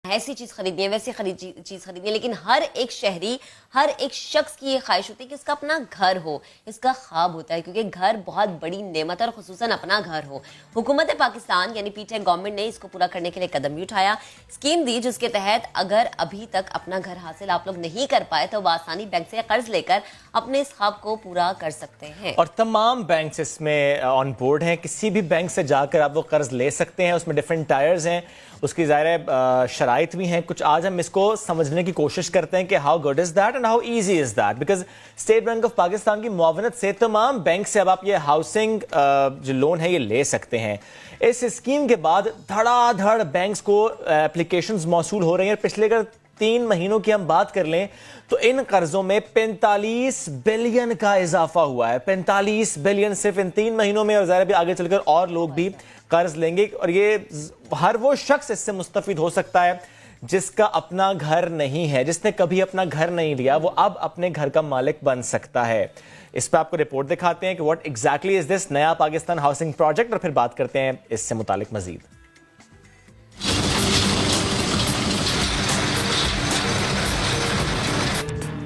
ऐसी चीज खरीदनी है, वैसी चीज खरीदनी है, लेकिन हर एक शहरी, हर एक शख्स की ये ख्वाहिश होती है कि उसका अपना घर हो, इसका ख्वाब होता है, क्योंकि घर बहुत बड़ी नेमत है और खुसूसन अपना घर हो। हुकूमत पाकिस्तान यानी पीटीआई गवर्नमेंट ने इसको पूरा करने के लिए कदम भी उठाया, स्कीम दी जिसके तहत अगर अभी तक अपना घर हासिल आप लोग नहीं कर पाए तो आसानी बैंक से कर्ज लेकर अपने इस ख्वाब को पूरा कर सकते हैं। और तमाम बैंक इसमें ऑन बोर्ड हैं, किसी भी बैंक से जाकर आप वो कर्ज ले सकते हैं। उसमें डिफरेंट टायर्स हैं, उसकी ज़ाहिर शराइत भी हैं कुछ। आज हम इसको समझने की कोशिश करते हैं कि how good is that and how easy is that, because state bank of Pakistan की मुआवनत से तमाम बैंक से अब आप ये हाउसिंग जो लोन है ये ले सकते हैं। इस स्कीम के बाद धड़ाधड़ बैंक्स को एप्लीकेशंस मौसूल हो रही हैं। पिछले 3 महीनों की हम बात कर लें तो इन कर्जों में 45 बिलियन का इजाफा हुआ है। 45 बिलियन सिर्फ इन 3 महीनों में, और ज़ाहिर भी आगे चलकर और लोग भी कर्ज लेंगे। और ये हर वो शख्स इससे मुस्तफिद हो सकता है जिसका अपना घर नहीं है, जिसने कभी अपना घर नहीं लिया, वो अब अपने घर का मालिक बन सकता है। इस पर आपको रिपोर्ट दिखाते हैं कि व्हाट एग्जैक्टली इज दिस नया पाकिस्तान हाउसिंग प्रोजेक्ट, और फिर बात करते हैं इससे मुतालिक मजीद।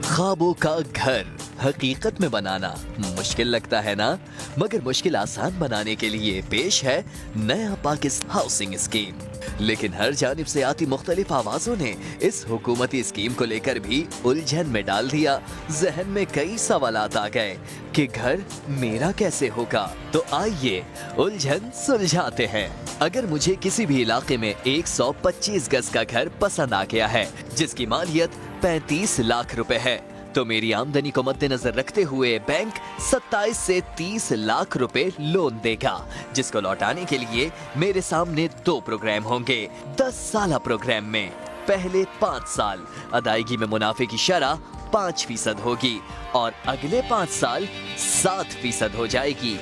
ख्वाबों का घर हकीकत में बनाना मुश्किल लगता है ना, मगर मुश्किल आसान बनाने के लिए पेश है नया पाकिस्तान हाउसिंग स्कीम। लेकिन हर जानिब से आती मुख्तलिफ आवाजों ने इस हुकूमती स्कीम को लेकर भी उलझन में डाल दिया। जहन में कई सवालात आ गए कि घर मेरा कैसे होगा। तो आइए उलझन सुलझाते हैं। अगर मुझे किसी भी इलाके में 125 गज का घर पसंद आ गया है जिसकी मालियत 35 लाख रुपए है, तो मेरी आमदनी को मद्देनजर रखते हुए बैंक 27 से 30 लाख रुपए लोन देगा, जिसको लौटाने के लिए मेरे सामने 2 प्रोग्राम होंगे। 10 साल प्रोग्राम में पहले 5 साल अदायगी में मुनाफे की शरह 5% होगी और अगले 5 साल 7% हो जाएगी।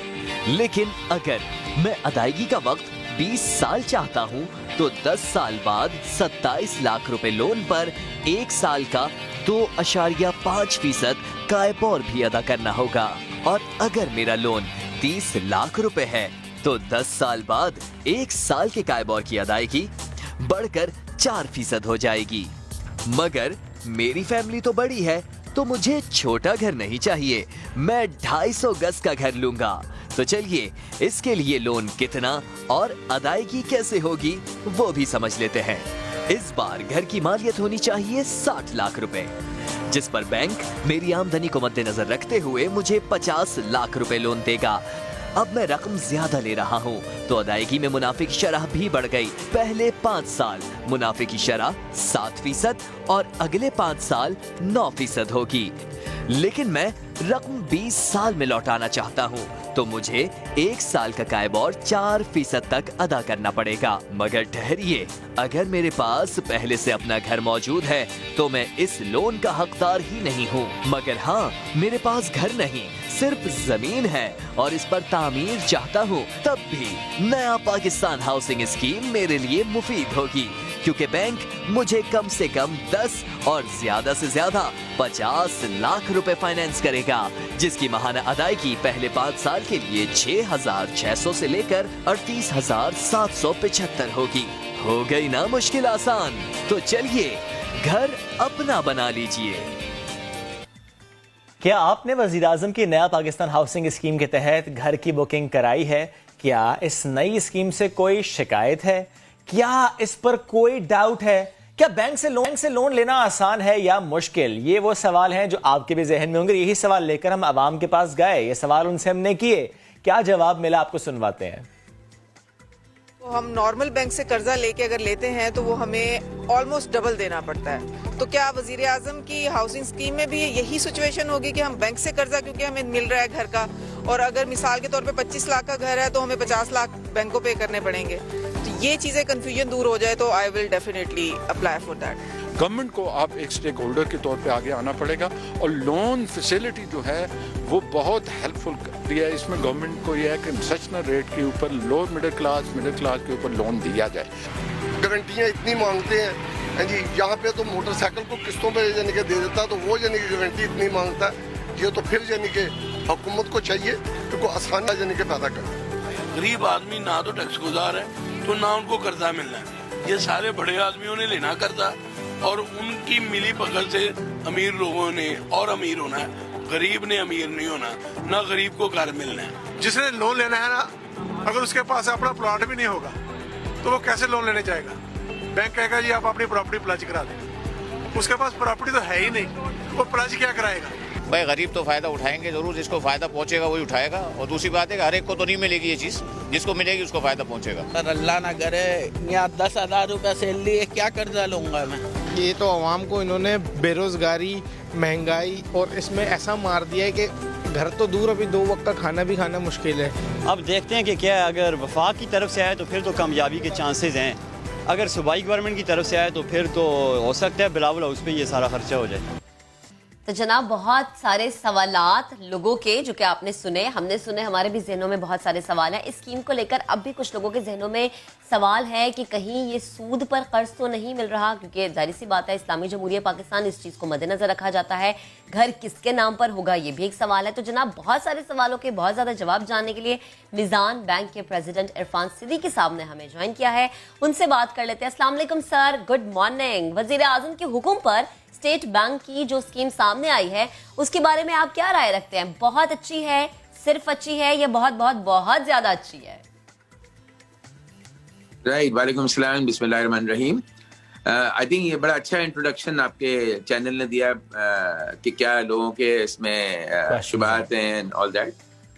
लेकिन अगर मैं अदायगी का वक्त 20 साल चाहता हूँ तो 10 साल बाद 27 लाख रुपए लोन पर 1 साल का 2.5% कायबोर भी अदा करना होगा। और अगर मेरा लोन 30 लाख रुपए है तो 10 साल बाद 1 साल के कायबोर की अदायगी बढ़कर 4% हो जाएगी। मगर मेरी फैमिली तो बड़ी है तो मुझे छोटा घर नहीं चाहिए, मैं 250 गज का घर लूंगा। तो चलिए इसके लिए लोन कितना और अदायगी कैसे होगी वो भी समझ लेते हैं। इस बार घर की मालियत होनी चाहिए 60 लाख रुपए, जिस पर बैंक मेरी आमदनी को मद्देनजर रखते हुए मुझे 50 लाख रुपए लोन देगा। अब मैं रकम ज्यादा ले रहा हूँ तो अदायगी में मुनाफे की शरह भी बढ़ गई। पहले 5 साल मुनाफे की शरह 7% और अगले 5 साल 9% होगी। लेकिन मैं रकम 20 साल में लौटाना चाहता हूँ तो मुझे 1 साल का कायबोर 4% तक अदा करना पड़ेगा। मगर ठहरिए, अगर मेरे पास पहले से अपना घर मौजूद है तो मैं इस लोन का हकदार ही नहीं हूँ। मगर हाँ, मेरे पास घर नहीं, सिर्फ जमीन है और इस पर तामीर चाहता हूँ, तब भी नया पाकिस्तान हाउसिंग स्कीम मेरे लिए मुफीद होगी, क्योंकि बैंक मुझे कम से कम 10 और ज्यादा से ज्यादा 50 लाख रुपए फाइनेंस करेगा, जिसकी माहाना अदायगी पहले 5 साल के लिए 6,600 से लेकर 38,775 होगी। हो गई ना मुश्किल आसान। तो चलिए घर अपना बना लीजिए। क्या आपने वज़ीर आज़म की नया पाकिस्तान हाउसिंग स्कीम के तहत घर की बुकिंग कराई है? क्या इस नई स्कीम से कोई शिकायत है? क्या इस पर कोई डाउट है? क्या बैंक से लोन लेना आसान है या मुश्किल? ये वो सवाल हैं जो आपके भी जहन में होंगे। यही सवाल लेकर हम आवाम के पास गए, ये सवाल उनसे हमने किए। क्या जवाब मिला आपको सुनवाते हैं। तो हम नॉर्मल बैंक से कर्जा लेके अगर लेते हैं तो वो हमें ऑलमोस्ट डबल देना पड़ता है। तो क्या वजीर आजम की हाउसिंग स्कीम में भी यही सिचुएशन होगी कि हम बैंक से कर्जा क्योंकि हमें मिल रहा है घर का, और अगर मिसाल के तौर पे 25 लाख का घर है तो हमें 50 लाख बैंक को पे करने पड़ेंगे? तो ये चीजें कंफ्यूजन दूर हो जाए तो I will definitely apply for that. Government को आप एक स्टेक होल्डर के तौर पे आगे आना पड़ेगा और लोन फैसिलिटी जो है वो बहुत हेल्पफुल करती है। इसमें गवर्नमेंट को यह है कि कंसेशनल रेट के ऊपर लोअर मिडिल क्लास के ऊपर लोन दिया जाए। गारंटियाँ इतनी मांगते हैं जी, यहाँ पे तो मोटरसाइकिल को किस्तों पे यानी कि दे देता, तो वो यानी कि गारंटी इतनी मांगता है। ये तो फिर यानी कि हुकूमत को चाहिए कि को आसानी यानी कि पैदा करे। गरीब आदमी ना तो टैक्स गुजार है तो ना उनको कर्जा मिलना है। ये सारे बड़े आदमियों ने लेना कर्जा और उनकी मिली भगत से अमीर लोगों ने और अमीर होना है, गरीब ने अमीर नहीं होना, ना गरीब को घर मिलना है। जिसने लोन लेना है ना, अगर उसके पास अपना प्लॉट भी नहीं होगा तो वो कैसे लोन लेने जाएगा? बैंक कहेगा जी आप अपनी प्रॉपर्टी प्लज करा दें, उसके पास प्रॉपर्टी तो है ही नहीं, वो प्लज क्या कराएगा? भाई गरीब तो फायदा उठाएंगे जरूर, जिसको फायदा पहुंचेगा वही उठाएगा। और दूसरी बात है कि हर एक को तो नहीं मिलेगी ये चीज, जिसको मिलेगी उसको फायदा पहुंचेगा। सर अल्लाह ना करे, यहाँ 10,000 रुपया सैलरी है, क्या कर्जा लूंगा मैं? ये तो आवाम को इन्होंने बेरोजगारी, महंगाई और इसमें ऐसा मार दिया है कि घर तो दूर, अभी 2 वक्त का खाना भी खाना मुश्किल है। अब देखते हैं कि क्या, अगर वफाक की तरफ से आए तो फिर तो कामयाबी के चांसेस हैं, अगर सूबाई गवर्नमेंट की तरफ से आए तो फिर तो हो सकता है बिलावल उस पर ये सारा खर्चा हो जाए। तो जनाब, बहुत सारे सवालात लोगों के जो कि आपने सुने, हमने सुने, हमारे भी जहनों में बहुत सारे सवाल हैं इस स्कीम को लेकर। अब भी कुछ लोगों के जहनों में सवाल है कि कहीं ये सूद पर कर्ज तो नहीं मिल रहा, क्योंकि जाहिर सी बात है इस्लामी जमहूरिया पाकिस्तान इस चीज़ को मद्देनजर रखा जाता है। घर किसके नाम पर होगा ये भी एक सवाल है। तो जनाब, बहुत सारे सवालों के बहुत ज़्यादा जवाब जानने के लिए मिजान बैंक के प्रेसिडेंट इरफान सिद्दीकी साहब ने हमें ज्वाइन किया है, उनसे बात कर लेते हैं। अस्सलाम वालेकुम सर, गुड मॉर्निंग। वजीर आजम के हुक्म पर स्टेट बैंक की जो स्कीम सामने आई है उसके बारे में आप क्या राय रखते हैं? बहुत अच्छी है, सिर्फ अच्छी है, या बहुत बहुत बहुत ज्यादा अच्छी है? राइट, वालेकुम सलाम, बिस्मिल्लाहिर्रहमानिर्रहीम। आई थिंक ये बड़ा अच्छा इंट्रोडक्शन आपके चैनल ने दिया कि क्या लोगों के इसमें शुबात हैं, ऑल दैट।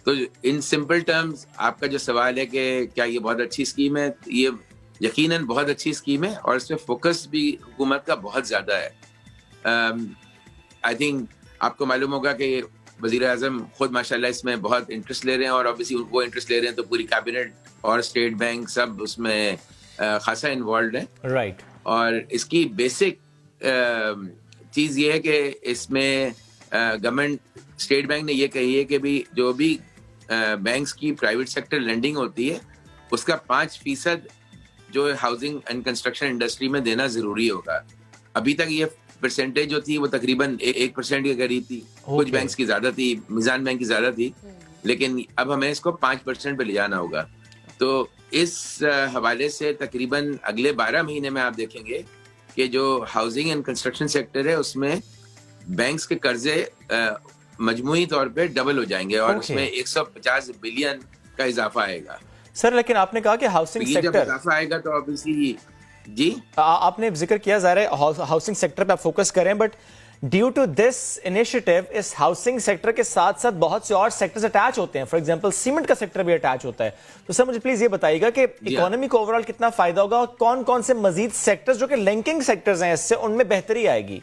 तो इन सिंपल टर्म्स आपका जो सवाल है कि क्या ये बहुत अच्छी स्कीम है, ये यकीनन बहुत अच्छी स्कीम है और इसमें फोकस भी हुकूमत का बहुत ज़्यादा है। आई थिंक आपको मालूम होगा कि वज़ीर आज़म खुद माशाल्लाह इसमें बहुत इंटरेस्ट ले रहे हैं और ऑब्वियसली वो इंटरेस्ट ले रहे हैं तो पूरी कैबिनेट और स्टेट बैंक सब उसमें खासा इन्वॉल्व है। राइट। और इसकी बेसिक चीज़ ये है कि इसमें गवर्नमेंट, स्टेट बैंक ने ये कही है कि भी जो भी बैंक्स की प्राइवेट सेक्टर लेंडिंग होती है उसका 5% जो हाउसिंग एंड कंस्ट्रक्शन इंडस्ट्री में देना ज़रूरी होगा। अभी तक ये परसेंटेज जो थी वो तकरीबन 1% के करीब थी। कुछ बैंक्स की ज्यादा थी, मिजान बैंक की ज्यादा थी, लेकिन अब हमें इसको 5% पे ले जाना होगा। तो इस हवाले से तकरीबन अगले 12 महीने में आप देखेंगे कि जो हाउसिंग एंड कंस्ट्रक्शन सेक्टर है उसमें बैंक्स के कर्जे मजमूई तौर पे डबल हो जाएंगे और उसमें 150 बिलियन का इजाफा आएगा। सर, लेकिन आपने कहा कि हाउसिंग सेक्टर, जब इजाफा आएगा तो ऑब्वियसली जी आपने जिक्र किया जा रहा है हाउसिंग सेक्टर पे आप फोकस करें, but due to this initiative इस हाउसिंग सेक्टर के साथ साथ बहुत से और सेक्टर्स अटैच होते हैं। फॉर एग्जांपल सीमेंट का सेक्टर भी अटैच होता है। तो सर मुझे प्लीज ये बताइएगा कि इकोनॉमी को ओवरऑल कितना फायदा होगा और कौन कौन से मजीद सेक्टर्स जो कि लिंकिंग सेक्टर्स हैं इससे, उनमें बेहतरी आएगी?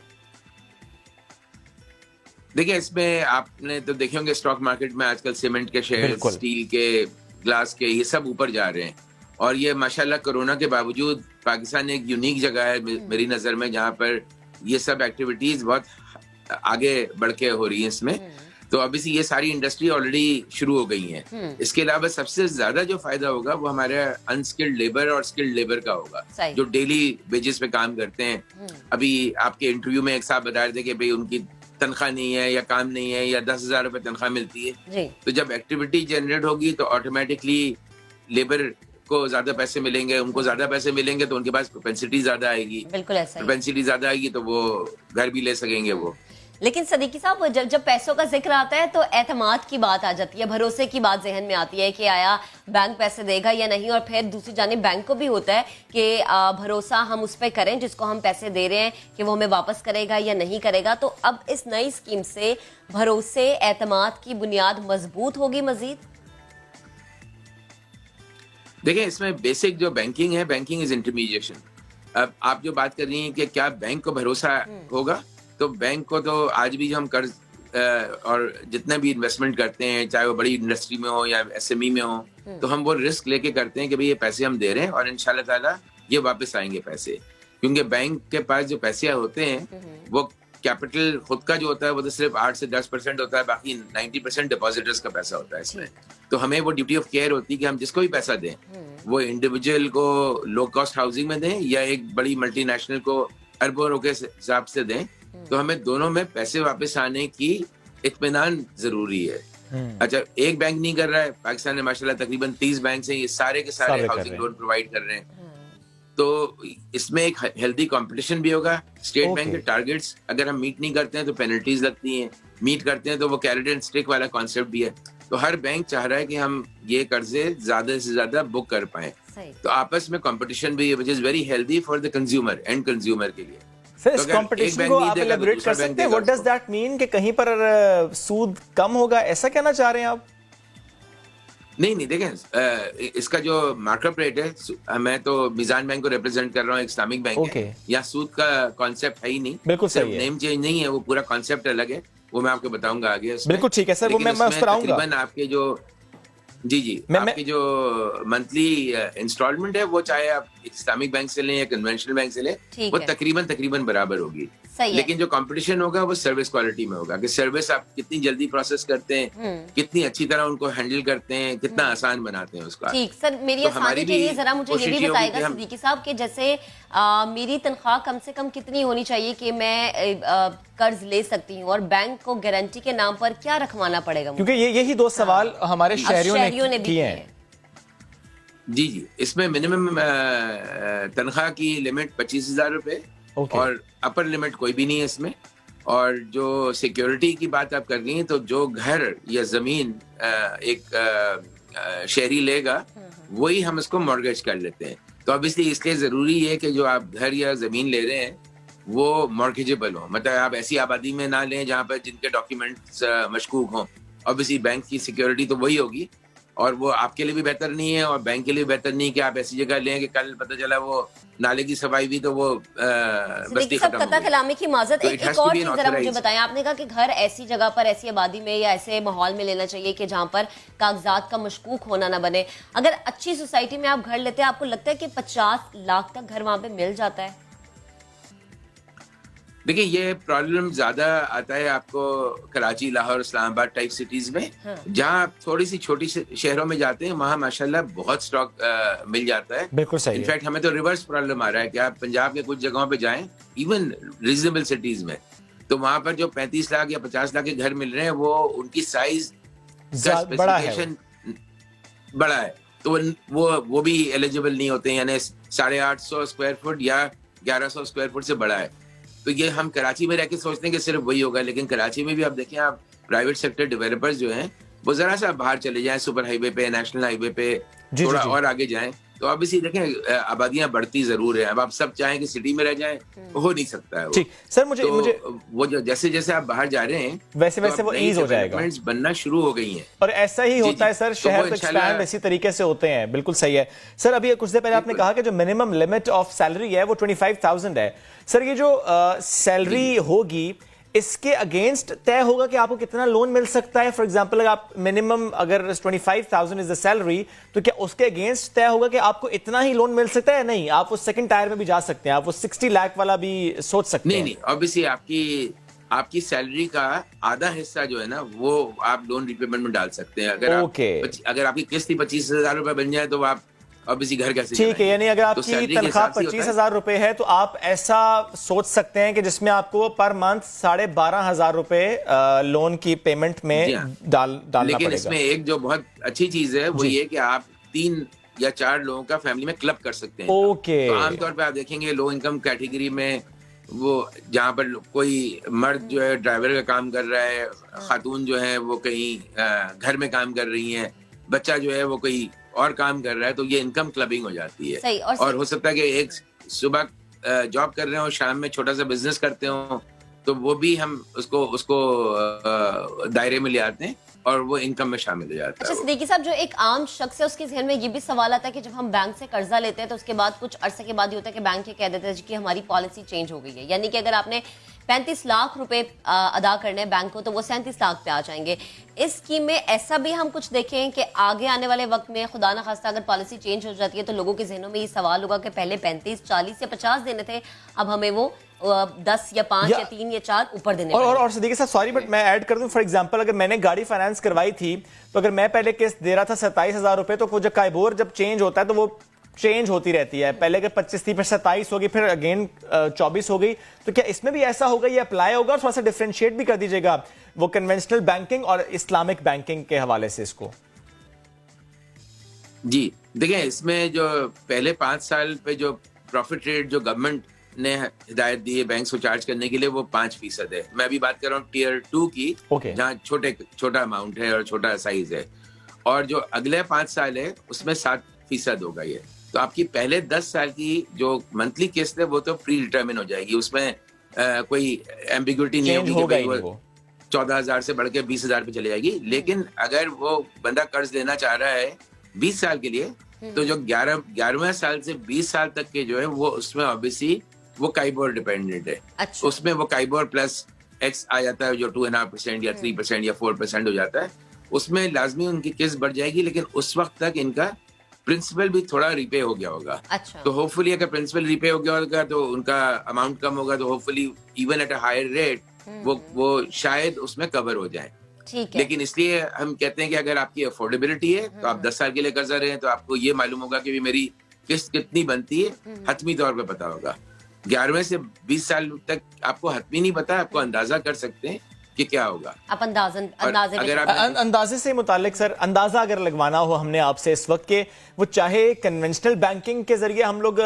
देखिए, इसमें आपने तो देखे होंगे स्टॉक मार्केट में आजकल सीमेंट के शेयर, स्टील के, ग्लास के, ये सब ऊपर जा रहे हैं और ये माशाल्लाह कोरोना के बावजूद पाकिस्तान एक यूनिक जगह है मेरी नज़र में जहाँ पर ये सब एक्टिविटीज बहुत आगे बढ़ के हो रही है इसमें। तो ऑब्वियसली ये सारी इंडस्ट्री ऑलरेडी शुरू हो गई हैं। इसके अलावा सबसे ज्यादा जो फायदा होगा वो हमारे अनस्किल्ड लेबर और स्किल्ड लेबर का होगा जो डेली वेजेस पे काम करते हैं। अभी आपके इंटरव्यू में एक साहब बता रहे थे कि भाई उनकी तनख्वाह नहीं है या काम नहीं है या 10,000 रुपए तनख्वाह मिलती है। तो जब एक्टिविटी जनरेट होगी तो ऑटोमेटिकली लेबर को ज्यादा पैसे मिलेंगे, उनको ज्यादा पैसे मिलेंगे तो उनके पास प्रोपेंसिटी ज्यादा आएगी। बिल्कुल ऐसा, प्रोपेंसिटी ज्यादा आएगी तो वो घर भी ले सकेंगे वो। लेकिन सदीकी साहब, जब पैसों का जिक्र आता है तो एतमाद की बात आ जाती है, भरोसे की बात जहन में आती है कि आया बैंक पैसे देगा या नहीं। और फिर दूसरी जानिब बैंक को भी होता है कि भरोसा हम उस पर करें जिसको हम पैसे दे रहे हैं कि वो हमें वापस करेगा या नहीं करेगा। तो अब इस नई स्कीम से भरोसे, एतमाद की बुनियाद मजबूत होगी मजीद? देखिए, इसमें बेसिक जो बैंकिंग है, बैंकिंग इज इंटरमीडिएशन। अब आप जो बात कर रही हैं कि क्या बैंक को भरोसा होगा, तो बैंक को तो आज भी जो हम कर्ज और जितने भी इन्वेस्टमेंट करते हैं, चाहे वो बड़ी इंडस्ट्री में हो या एसएमई में हो, तो हम वो रिस्क लेके करते हैं कि भाई ये पैसे हम दे रहे हैं और इंशाल्लाह ताला ये वापस आएंगे पैसे। क्योंकि बैंक के पास जो पैसे होते हैं वो कैपिटल खुद का जो होता है वो तो सिर्फ 8 से 10% होता है, बाकी 90% डिपॉजिटर्स का पैसा होता है इसमें। तो हमें वो ड्यूटी ऑफ केयर होती है कि हम जिसको भी पैसा दें, वो इंडिविजुअल को लो कॉस्ट हाउसिंग में दें या एक बड़ी मल्टीनेशनल को अरबों रुपए के हिसाब से दें, तो हमें दोनों में पैसे वापस आने की इत्मीनान जरूरी है। अच्छा, एक बैंक नहीं कर रहा है, पाकिस्तान में माशाल्लाह तकरीबन 30 बैंक हैं, ये सारे के सारे हाउसिंग लोन प्रोवाइड कर रहे हैं। तो इसमें एक हेल्दी कंपटीशन भी होगा। स्टेट बैंक के टारगेट्स अगर हम मीट नहीं करते हैं तो पेनल्टीज लगती हैं, मीट करते हैं तो वो कैरेट एंड स्टिक वाला कॉन्सेप्ट भी है। तो हर बैंक चाह रहा है कि हम ये कर्जे ज्यादा से ज्यादा बुक कर पाए, तो आपस में कंपटीशन भी है, which is very healthy for the consumer, and consumer के लिए। सर इस कंपटीशन को आप एलैबोरेट कर सकते हैं? व्हाट डज दैट मीन कि कहीं पर सूद कम होगा, ऐसा कहना चाह रहे हैं आप? नहीं देखें, इसका जो मार्कअप रेट है, मैं तो मिजान बैंक को रिप्रेजेंट कर रहा हूँ, इस्लामिक बैंक है, यहाँ सूद का कॉन्सेप्ट है ही नहीं, बिल्कुल सही है, नेम चेंज नहीं है, वो पूरा कॉन्सेप्ट अलग है, वो मैं आपको बताऊंगा आगे। बिल्कुल ठीक है सर, वो मैं उस पर आऊंगा। तकरीबन आपके जो आपकी जो मंथली इंस्टॉलमेंट है, वो चाहे आप इस्लामिक बैंक से लें या कन्वेंशनल बैंक से लें, वो तकरीबन बराबर होगी। लेकिन जो कंपटीशन होगा वो सर्विस क्वालिटी में होगा, कि सर्विस आप कितनी जल्दी प्रोसेस करते हैं, कितनी अच्छी तरह उनको हैंडल करते हैं, कितना आसान बनाते हैं उसका। ठीक सर, मेरी आसानी के लिए जरा मुझे ये भी बताएगा सिद्दीकी साहब कि जैसे मेरी तनख्वाह कम से कम कितनी होनी चाहिए कि मैं कर्ज ले सकती हूँ, और बैंक को गारंटी के नाम पर क्या रखवाना पड़ेगा? क्योंकि यही दो सवाल हमारे शहरियों ने किए हैं। जी, इसमें मिनिमम तनख्वाह की लिमिट 25,000 रुपए और अपर लिमिट कोई भी नहीं है इसमें। और जो सिक्योरिटी की बात आप कर रही हैं, तो जो घर या जमीन एक शहरी लेगा, वही हम इसको मॉर्गेज कर लेते हैं। तो ऑब्वियसली इसलिए जरूरी है कि जो आप घर या जमीन ले रहे हैं वो मॉर्गेजेबल हो, मतलब आप ऐसी आबादी में ना लें जहाँ पर जिनके डॉक्यूमेंट्स मशकूक हों। ऑब्वियसली बैंक की सिक्योरिटी तो वही होगी, और वो आपके लिए भी बेहतर नहीं है और बैंक के लिए बेहतर नहीं कि आप ऐसी जगह लें कि कल पता चला वो नाले की सफाई भी तो वो बस्ती खत्म हो गई। कलामी की माजरत, एक और चीज जरा मुझे बताएं, आपने कहा कि घर ऐसी जगह पर, ऐसी आबादी में या ऐसे माहौल में लेना चाहिए कि जहां पर कागजात का मशकूक होना ना बने। अगर अच्छी सोसाइटी में आप घर लेते हैं, आपको लगता है कि 50 लाख तक घर वहां पे मिल जाता है? देखिए, ये प्रॉब्लम ज्यादा आता है आपको कराची, लाहौर, इस्लामाबाद टाइप सिटीज में, जहाँ आप थोड़ी सी छोटी शहरों में जाते हैं, वहाँ माशाल्लाह बहुत स्टॉक मिल जाता है। बिल्कुल सही। इनफैक्ट हमें तो रिवर्स प्रॉब्लम आ रहा है कि आप पंजाब के कुछ जगहों पे जाएं, इवन रीजनेबल सिटीज में, तो वहाँ पर जो 35 लाख या 50 लाख के घर मिल रहे हैं, वो उनकी साइज स्पेसिफिकेशन बड़ा है, तो वो भी एलिजिबल नहीं होते हैं, यानी 850 स्क्वायर फुट या 1100 स्क्वायर फुट से बड़ा है। तो ये हम कराची में रह के सोचते हैं कि सिर्फ वही होगा, लेकिन कराची में भी आप देखें, आप प्राइवेट सेक्टर डेवलपर्स जो हैं, वो जरा सा बाहर चले जाएं, सुपर हाईवे पे, नेशनल हाईवे पे, थोड़ा और आगे जाएं, तो अब इसी देखें आबादियां बढ़ती जरूर है। अब आप सब चाहें कि सिटी में रह जाएं, हो नहीं सकता है। ठीक सर, मुझे वो जो जैसे जैसे आप बाहर जा रहे हैं, वैसे वो ईज हो जाएगा, बनना शुरू हो गई हैं। और ऐसा ही होता है सर, शहर एक्सपैंड इसी तरीके से होते हैं। बिल्कुल सही है सर। अभी कुछ देर पहले आपने कहा कि जो मिनिमम लिमिट ऑफ सैलरी है वो 25,000 है। सर ये जो सैलरी होगी, इसके अगेंस्ट तय होगा कि आपको कितना लोन मिल सकता है? फॉर एग्जांपल, अगर आप मिनिमम अगर 25,000 इज द सैलरी, तो क्या उसके अगेंस्ट तय होगा कि आपको इतना ही लोन मिल सकता है? नहीं, आप वो सेकंड टायर में भी जा सकते हैं, आप वो 60 लाख वाला भी सोच सकते हैं। नहीं, ऑब्वियसली आपकी सैलरी का आधा हिस्सा जो है ना, वो आप लोन रिपेमेंट में डाल सकते हैं। अगर आपकी किस्त ही 25,000 रुपए बन जाए, तो आप ऑब्वियसली घर कैसे? ठीक है, यानी अगर आपकी तनख्वाह 25,000 रुपए है, तो आप ऐसा सोच सकते हैं कि जिसमें आपको पर मंथ 12,500 रुपए लोन की पेमेंट में डालना लेकिन पड़ेगा। इसमें एक जो बहुत अच्छी चीज है वो ये कि आप 3 या 4 लोगों का फैमिली में क्लब कर सकते हैं। ओके। तो आमतौर पर आप देखेंगे लो इनकम कैटेगरी में, वो जहाँ पर कोई मर्द जो है ड्राइवर का काम कर रहा है, खातून जो है वो कहीं घर में काम कर रही है, बच्चा जो है वो कोई और काम कर रहा है, तो ये इनकम क्लबिंग हो जाती है। सही, और हो सकता है कि एक सुबह जॉब कर रहे हो, शाम में छोटा सा बिजनेस करते हो, तो वो भी हम उसको दायरे में ले आते हैं और वो इनकम में शामिल हो जाता है। अच्छा सिद्दीकी साहब, जो एक आम शख्स है उसके जहन में ये भी सवाल आता है कि जब हम बैंक से कर्जा लेते हैं तो उसके बाद कुछ अरसे के बाद ये होता है कि बैंक ये कह देते हैं कि हमारी पॉलिसी चेंज हो गई है, यानी कि अगर आपने 35 लाख रुपए अदा करने हैं बैंक को, तो वो 37 लाख पे आ जाएंगे। इस स्कीम में ऐसा भी हम कुछ देखें कि आगे आने वाले वक्त में खुदा ना खास्ता अगर पॉलिसी चेंज हो जाती है, तो लोगों के जहनों में ये सवाल होगा कि पहले 35, 40 या 50 देने थे, अब हमें वो 10 या 5 या 3 या 4 ऊपर देने और सिद्दीकी साहब, सॉरी बट मैं ऐड कर दूं, फॉर एग्जांपल अगर मैंने गाड़ी फाइनेंस करवाई थी, तो अगर मैं पहले किस्त दे रहा था 27,000 रुपए, तो वो जब काइबोर जब चेंज होता है तो वो चेंज होती रहती है, पहले के 25 थी, फिर 27 होगी, फिर अगेन 24 हो गई। तो क्या इसमें भी ऐसा होगा, ये अप्लाई होगा? और थोड़ा सा डिफरेंशिएट भी कर दीजिएगा वो कन्वेंशनल बैंकिंग और इस्लामिक बैंकिंग के हवाले से इसको। जी देखिए, इसमें जो पहले 5 साल पे जो प्रॉफिट रेट जो गवर्नमेंट ने हिदायत दी है बैंक को चार्ज करने के लिए वो 5% है। मैं अभी बात कर रहा हूँ टियर 2 की, जहाँ छोटा अमाउंट है और छोटा साइज है, और जो अगले 5 साल है उसमें 7% होगा ये। तो आपकी पहले 10 साल की जो मंथली किस्त है वो तो प्री डिटरमिन हो जाएगी, उसमें कोई एम्बिग्युइटी नहीं होगी कि भाई वो 14,000 से बढ़ के 20,000 पे चली जाएगी। लेकिन अगर वो बंदा कर्ज लेना चाह रहा है 20 साल के लिए, तो जो 11वें साल से 20 साल तक के जो है वो उसमें ऑब्वियसली वो काइबोर डिपेंडेंट है। अच्छा। उसमें वो काइबोर प्लस एक्स आ जाता है जो 2.5% या 3% या 4% हो जाता है। उसमें लाजमी उनकी किस्त बढ़ जाएगी, लेकिन उस वक्त तक इनका प्रिंसिपल भी थोड़ा रिपे हो गया होगा। अच्छा। तो होपफुली अगर प्रिंसिपल रिपे हो गया होगा तो उनका अमाउंट कम होगा, तो hopefully even at a higher rate वो शायद उसमें कवर हो जाए। ठीक है। लेकिन इसलिए हम कहते हैं कि अगर आपकी अफोर्डेबिलिटी है तो आप 10 साल के लिए कर्जा रहे हैं तो आपको ये मालूम होगा कि मेरी किस्त कितनी बनती है, हतमी तौर पे पता होगा। 11वें से 20 साल तक आपको हतमी नहीं पता, आपको अंदाजा कर सकते हैं कि क्या होगा। आप अंदाजे से मुतालिक सर, अंदाजा अगर लगवाना हो हमने आपसे इस वक्त के वो चाहे कन्वेंशनल बैंकिंग के जरिए हम लोग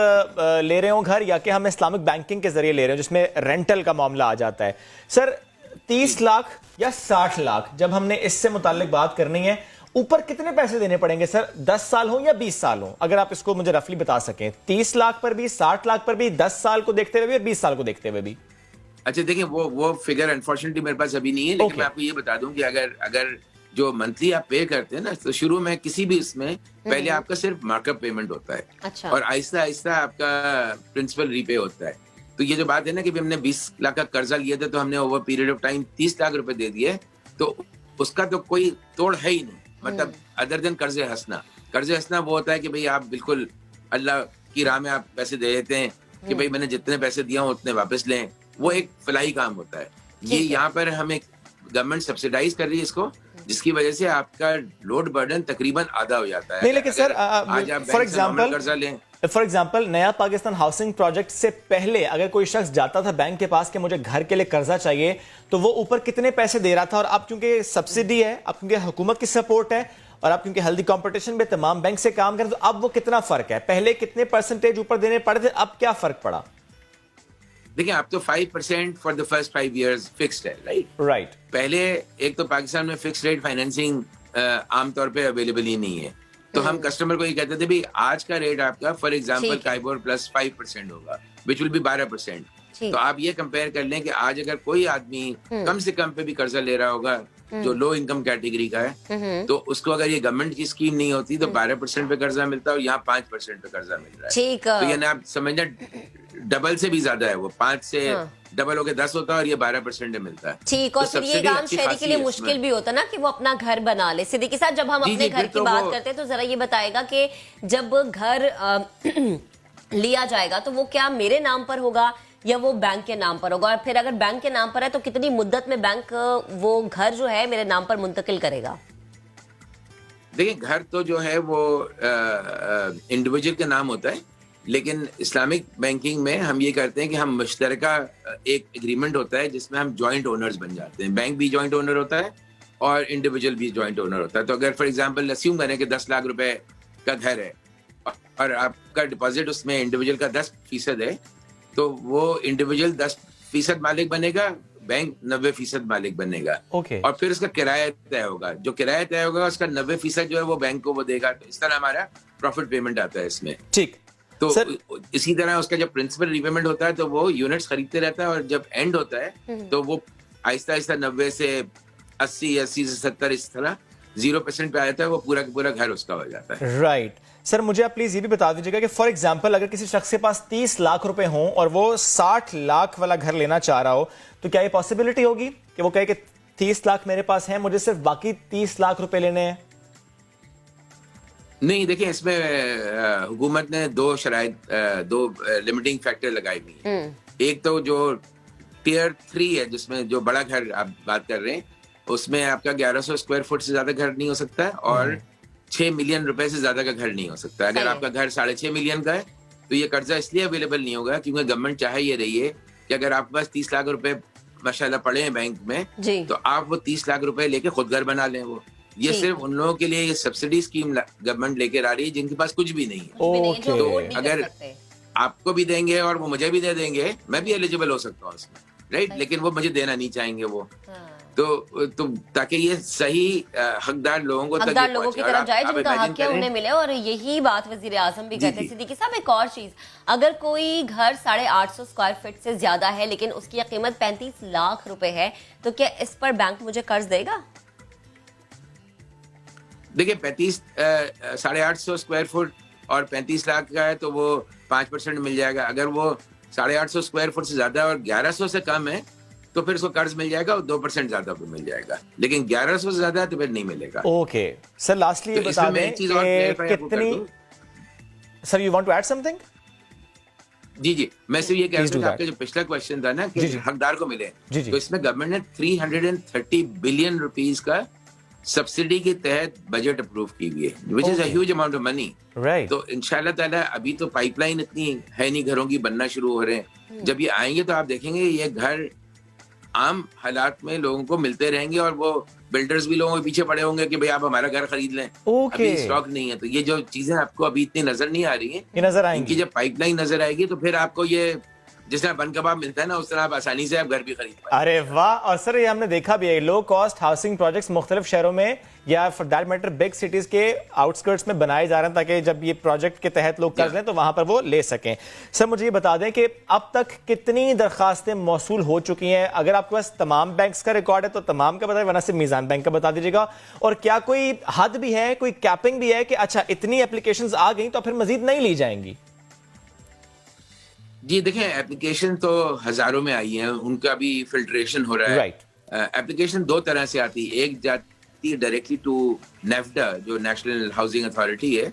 ले रहे हो घर, या कि हम इस्लामिक बैंकिंग के जरिए ले रहे हो जिसमें रेंटल का मामला आ जाता है। सर 30 लाख या 60 लाख जब हमने इससे मुतालिक बात करनी है, ऊपर कितने पैसे देने पड़ेंगे सर? 10 साल हो या 20 साल हो, अगर आप इसको मुझे रफली बता सकें। 30 लाख पर भी, 60 लाख पर भी, 10 साल को देखते हुए भी और 20 साल को देखते हुए भी। अच्छा देखिए, वो फिगर अनफॉर्चुनेटली मेरे पास अभी नहीं है, लेकिन मैं आपको ये बता दूं कि अगर जो मंथली आप पे करते हैं ना, तो शुरू में किसी भी इसमें पहले आपका सिर्फ मार्कअप पेमेंट होता है। अच्छा। और आहिस्ता आहिस्ता आपका प्रिंसिपल रीपे होता है। तो ये जो बात है ना कि हमने 20 लाख का कर्जा लिया था तो हमने over period of time 30 lakh रुपए दे दिए, तो उसका तो कोई तोड़ है ही नहीं। मतलब अदर देन कर्जे हंसना वो होता है कि भाई आप बिल्कुल अल्लाह की राह में आप पैसे दे देते हैं कि भाई मैंने जितने पैसे दिया हूं उतने वापस लें, वो एक फलाही काम होता है। ये यहाँ पर हमें गवर्नमेंट सब्सिडाइज कर रही है इसको, जिसकी वजह से आपका लोड बर्डन तकरीबन आधा हो जाता है। नहीं, लेकिन सर आज आप फॉर एग्जांपल कर्जा लें, फॉर एग्जाम्पल नया पाकिस्तान हाउसिंग प्रोजेक्ट से पहले अगर कोई शख्स जाता था बैंक के पास कि मुझे घर के लिए कर्जा चाहिए, तो वो ऊपर कितने पैसे दे रहा था? और अब क्योंकि सब्सिडी है, अब क्योंकि हुकूमत की सपोर्ट है, और अब क्योंकि हेल्दी कंपटीशन में तमाम बैंक से काम करें, तो अब वो कितना फर्क है? पहले कितने परसेंटेज ऊपर देने पड़े थे, अब क्या फर्क पड़ा? देखिए, अब तो 5% for the first 5 years fixed है, राइट। पहले एक तो पाकिस्तान में फिक्स्ड रेट फाइनेंसिंग आमतौर पे अवेलेबल ही नहीं है, तो हम कस्टमर को ये कहते थे भाई आज का रेट आपका फॉर एग्जांपल काइबोर प्लस 5% होगा, विच विल बी 12%। तो आप ये कंपेयर कर लें कि आज अगर कोई आदमी कम से कम पे भी कर्जा ले रहा होगा जो लो इनकम कैटेगरी का है, तो उसको अगर ये गवर्नमेंट की स्कीम नहीं होती तो 12% पे कर्जा मिलता है और यहाँ 5% पे कर्जा मिल रहा है। तो यानी आप समझना डबल से भी ज्यादा है, वो 5 से डबल होके 10 होता है और ये 12% मिलता है। ठीक, और फिर ये काम शहरी के लिए मुश्किल भी होता ना कि वो अपना घर बना ले। सिद्दीकी साहब, जब हम अपने घर की बात करते हैं तो जरा ये बताएगा कि जब घर लिया जाएगा तो वो क्या मेरे नाम पर होगा या वो बैंक के नाम पर होगा? और फिर अगर बैंक के नाम पर है तो कितनी मुद्दत में बैंक वो घर जो है मेरे नाम पर मुंतकिल करेगा? देखिए, घर तो जो है वो इंडिविजुअल के नाम होता है, लेकिन इस्लामिक बैंकिंग में हम ये करते हैं कि हम मुश्तरका एक एग्रीमेंट होता है जिसमें हम जॉइंट ओनर्स बन जाते हैं। बैंक भी जॉइंट ओनर होता है और इंडिविजुअल भी जॉइंट ओनर होता है। तो अगर फॉर एग्जांपल अस्यूम करें कि 10 लाख रुपए का घर है और आपका डिपॉजिट उसमें इंडिविजुअल का 10% है, तो वो इंडिविजुअल 10% मालिक बनेगा, बैंक 90% मालिक बनेगा। और फिर उसका किराया तय होगा, जो किराया तय होगा उसका 90% जो है वो बैंक को वो देगा। तो इस तरह हमारा प्रॉफिट पेमेंट आता है इसमें। ठीक। तो इसी तरह उसका जब प्रिंसिपल रीपेमेंट होता है तो वो यूनिट्स खरीदते रहता है, और जब एंड होता है तो वो आहिस्ता आहिस्ता 90 से 80, 80 से 70 इस तरह 0% पे आ जाता है, वो पूरा का पूरा घर उसका हो जाता है। राइट। सर मुझे आप प्लीज ये भी बता दीजिएगा कि फॉर एग्जांपल अगर किसी शख्स के पास 30 लाख रुपए हों और वो 60 लाख वाला घर लेना चाह रहा हो, तो क्या ये पॉसिबिलिटी होगी कि वो कहे कि 30 लाख मेरे पास है, मुझे सिर्फ बाकी 30 लाख रुपए लेने हैं? नहीं, देखिए, इसमें हुकूमत ने दो लिमिटिंग फैक्टर लगाई हुई है। एक तो जो टियर 3 है, जिसमें जो बड़ा घर आप बात कर रहे हैं, उसमें आपका 1100 स्क्वायर फुट से ज्यादा घर नहीं हो सकता है और 6 मिलियन रुपए से ज्यादा का घर नहीं हो सकता। अगर आपका घर 6.5 मिलियन का है तो ये कर्जा इसलिए अवेलेबल नहीं होगा क्योंकि गवर्नमेंट चाह ये रही है कि अगर आपके पास 30 लाख रुपए माशाल्लाह पड़े हैं बैंक में, तो आप वो 30 लाख रुपए लेके खुद घर बना लें। वो ये सिर्फ उन लोगों के लिए ये सब्सिडी स्कीम गवर्नमेंट लेकर आ रही है जिनके पास कुछ भी नहीं है। तो अगर आपको भी देंगे और वो मुझे भी दे देंगे, मैं भी एलिजिबल हो सकता हूँ उसमें, राइट? लेकिन वो मुझे देना नहीं चाहेंगे वो। तो ताकि ये सही हकदार लोगों को हकदार लोगों की तरफ जाए जिनका हक है उन्हें मिले। और यही बात वजीर आजम भी कहते हैं। सिद्दीकी साहब, एक और चीज, अगर कोई घर 850 स्क्वायर फीट से ज्यादा है लेकिन उसकी कीमत 35 लाख रुपए है, तो क्या इस पर बैंक मुझे कर्ज देगा? देखिए 850 स्क्वायर फुट और 35 लाख का है तो वो 5% मिल जाएगा। अगर वो 850 स्क्वायर फुट से ज्यादा और 1100 से कम है तो फिर उसको कर्ज मिल जाएगा और 2% ज्यादा पे मिल जाएगा, लेकिन 1100 से ज्यादा तो फिर नहीं मिलेगा। ओके सर, लास्टली ये बता दें कि कितनी, sir you want to add something? जी, मैं सिर्फ ये कह रहा था, आपका जो पिछला क्वेश्चन था ना कि हकदार को मिले, तो इसमें गवर्नमेंट ने 330 बिलियन रुपीस का सब्सिडी के तहत बजट अप्रूव की हुई है, which is a huge amount of money. तो इंशाल्लाह ताला अभी तो पाइपलाइन इतनी है नहीं, घरों की बनना शुरू हो रहे हैं। जब ये आएंगे तो आप देखेंगे ये घर आम हालात में लोगों को मिलते रहेंगे और वो बिल्डर्स भी लोगों के पीछे पड़े होंगे कि भाई आप हमारा घर खरीद लें। अभी स्टॉक नहीं है, तो ये जो चीजें आपको अभी इतनी नजर नहीं आ रही है, ये नजर आएंगी। इनकी जब पाइपलाइन नजर आएगी तो फिर आपको ये जिस तरह बन कबाब मिलता है ना, उस तरह आप आसानी से आप घर भी खरीद पाएंगे। अरे वाह! और सर ये हमने देखा भी है, लो कॉस्ट हाउसिंग प्रोजेक्ट्स मुख्तलिफ शहरों में या for that matter big cities के आउटस्कर्ट्स में बनाए जा रहे हैं ताकि जब ये प्रोजेक्ट के तहत लोग कर्ज लें तो वहां पर वो ले सकें। सर मुझे ये बता दें कि अब तक कितनी दरखास्तें मौसूल हो चुकी हैं? अगर आपके पास तमाम बैंक्स का रिकॉर्ड है तो तमाम का बताइए, वरना सिर्फ मीज़ान बैंक का बता दीजिएगा। और क्या कोई हद भी है, कोई कैपिंग भी है कि अच्छा इतनी एप्लीकेशंस आ गई तो फिर मजीद नहीं ली जाएंगी? जी देखें, एप्लीकेशन तो हजारों में आई हैं, उनका भी फिल्ट्रेशन हो रहा है। एप्लीकेशन दो तरह से आती है, एक जाती है डायरेक्टली टू नेफ्डा जो नेशनल हाउसिंग अथॉरिटी है,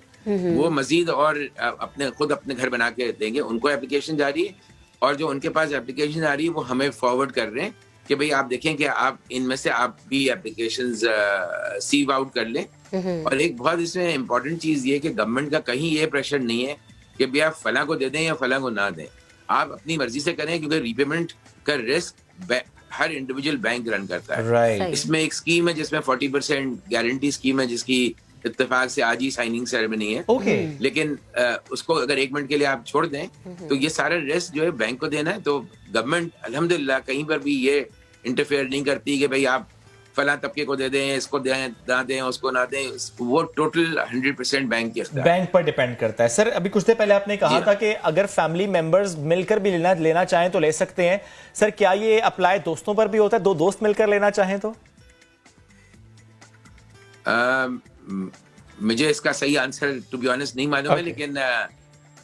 वो मजीद और अपने घर बना के देंगे, उनको एप्लीकेशन जा रही है। और जो उनके पास एप्लीकेशन आ रही है वो हमें फॉरवर्ड कर रहे हैं कि भाई आप देखें कि आप इनमें से आप भी एप्लीकेशन सीव आउट कर लें। और एक बहुत इसमें इम्पोर्टेंट चीज ये कि गवर्नमेंट का कहीं ये प्रेशर नहीं है कि भाई आप फलां को दे दें या फलां को ना दें, आप अपनी मर्जी से करें, क्योंकि रीपेमेंट का रिस्क हर इंडिविजुअल बैंक रन करता है। इसमें एक स्कीम है जिसमें 40% गारंटी स्कीम है, जिसकी इत्तेफाक से आज ही साइनिंग सेरेमनी है। लेकिन उसको अगर 1 मिनट के लिए आप छोड़ दें तो ये सारा रिस्क जो है बैंक को देना है। तो गवर्नमेंट अल्हम्दुलिल्लाह कहीं पर भी ये इंटरफेयर नहीं करती कि भाई आप फला तबके को दे दें, इसको दें ना दें, उसको ना दें, वो टोटल 100% बैंक के इख्तियार, बैंक पर डिपेंड करता है। सर अभी कुछ देर पहले आपने कहा था कि अगर फैमिली मेंबर्स मिलकर भी लेना चाहें तो ले सकते हैं। सर क्या ये अप्लाई दोस्तों पर भी होता है, दो दोस्त मिलकर लेना चाहें तो? मुझे इसका सही आंसर टू बी ऑनेस्ट नहीं मालूम है, लेकिन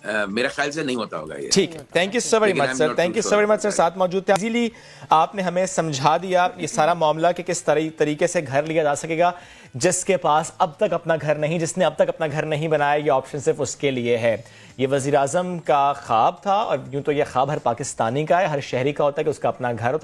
मेरा ख्याल से नहीं होता होगा ये। ठीक है, thank you so very much sir, thank you so very much sir, साथ मौजूद थे। इजीली आपने हमें समझा दिया ये सारा मामला कि किस तरीके से घर लिया जा सकेगा जिसके पास अब तक अपना घर नहीं, जिसने अब तक अपना घर नहीं बनाया, ये ऑप्शन सिर्फ उसके लिए है। ये वज़ीर आज़म का ख्वाब था और यूं तो ये ख्वाब हर पाकिस्तानी का है, हर शहरी का होता है कि उसका अपना घर होता है।